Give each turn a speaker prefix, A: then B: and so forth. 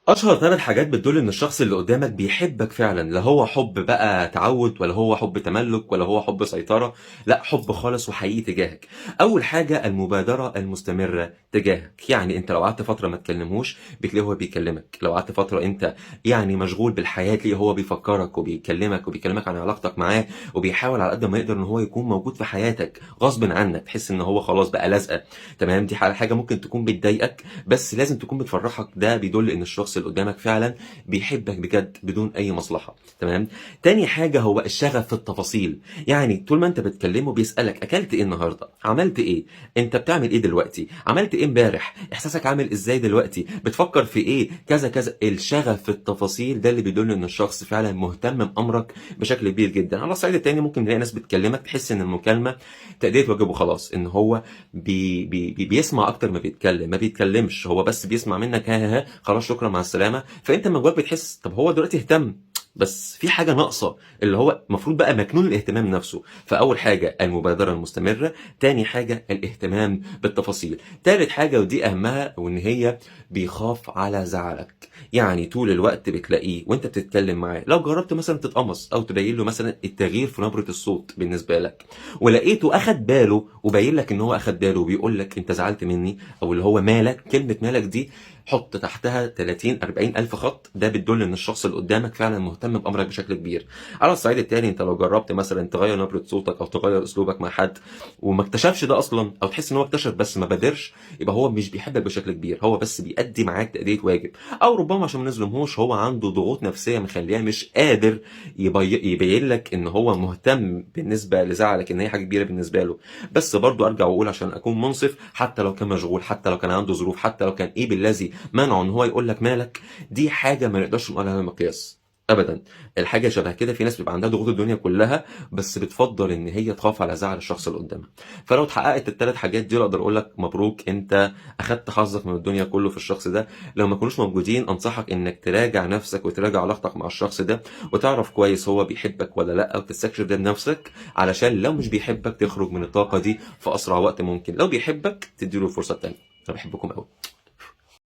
A: اشهر 3 حاجات بتدل ان الشخص اللي قدامك بيحبك فعلا، لا هو حب بقى تعود ولا هو حب تملك ولا هو حب سيطرة، لا حب خالص وحقيقي تجاهك. اول حاجة المبادرة المستمرة تجاهك، يعني انت لو قعدت فترة ما تكلمهوش بتلاقيه هو بيكلمك، لو قعدت فترة انت يعني مشغول بالحياة تلاقيه هو بيفكرك وبيكلمك عن علاقتك معاه، وبيحاول على قد ما يقدر ان هو يكون موجود في حياتك غصب عنك، تحس ان هو خلاص بقى لازقة. تمام، دي حاجة ممكن تكون بتضايقك بس لازم تكون بتفرحك، ده بيدل ان الشخص اللي قدامك فعلا بيحبك بجد بدون اي مصلحه. تمام. تاني حاجه هو الشغف في التفاصيل، يعني طول ما انت بتكلمه بيسالك اكلت ايه النهارده، عملت ايه، انت بتعمل ايه دلوقتي، عملت ايه امبارح، احساسك عامل ازاي دلوقتي، بتفكر في ايه، كذا كذا. الشغف في التفاصيل ده اللي بيدل ان الشخص فعلا مهتم بامرك بشكل كبير جدا. على الصعيد التاني ممكن نلاقي ناس بتكلمك تحس ان المكالمه تأدية واجبه خلاص، ان هو بيسمع اكتر ما بيتكلم، ما بيتكلمش هو بس بيسمع منك ها ها ها خلاص شكرا مع السلامه. فانت من جواك بتحس طب هو دلوقتي اهتم بس في حاجه ناقصه، اللي هو المفروض بقى مكنون الاهتمام نفسه. فاول حاجه المبادره المستمره، تاني حاجه الاهتمام بالتفاصيل، تالت حاجه ودي اهمها وان هي بيخاف على زعلك، يعني طول الوقت بتلاقيه وانت بتتكلم معاه لو جربت مثلا تتقمص او تبين له مثلا التغيير في نبره الصوت بالنسبه لك، ولقيته اخد باله وباين لك ان هو اخد باله وبيقول لك انت زعلت مني، او اللي هو مالك، كلمه مالك دي حط تحتها 30 40 الف خط، ده بتدل ان الشخص اللي قدامك فعلا مهتم بامرك بشكل كبير. على الصعيد التاني انت لو جربت مثلا تغير نبره صوتك او تغير اسلوبك مع حد وما اكتشفش ده اصلا، او تحس ان هو اكتشف بس ما بادرش، يبقى هو مش بيحبك بشكل كبير، هو بس بيأدي معاك تأدية واجب، او ربما عشان ما نظلمهوش هو عنده ضغوط نفسيه مخليه مش قادر يبين لك ان هو مهتم بالنسبه لزعلك ان هي حاجه كبيره بالنسبه له. بس برضو ارجع واقول عشان اكون منصف، حتى لو كان مشغول، حتى لو كان عنده ظروف، حتى لو كان ايه بالذي منعه ان هو يقول لك مالك، دي حاجه ما نقدرش نقول عليها مقياس ابدا. الحاجه شبه كده في ناس بيبقى عندها ضغوط الدنيا كلها بس بتفضل ان هي تخاف على زعل الشخص اللي قدامها. فلو اتحققت الثلاث حاجات دي اقدر اقول لك مبروك، انت اخدت حظك من الدنيا كله في الشخص ده. لو ما كانوش موجودين انصحك انك تراجع نفسك وتراجع علاقتك مع الشخص ده وتعرف كويس هو بيحبك ولا لا، وتستكشف ده بنفسك، علشان لو مش بيحبك تخرج من الطاقه دي في اسرع وقت ممكن، لو بيحبك تديله الفرصه التانيه. انا بحبكم قوي.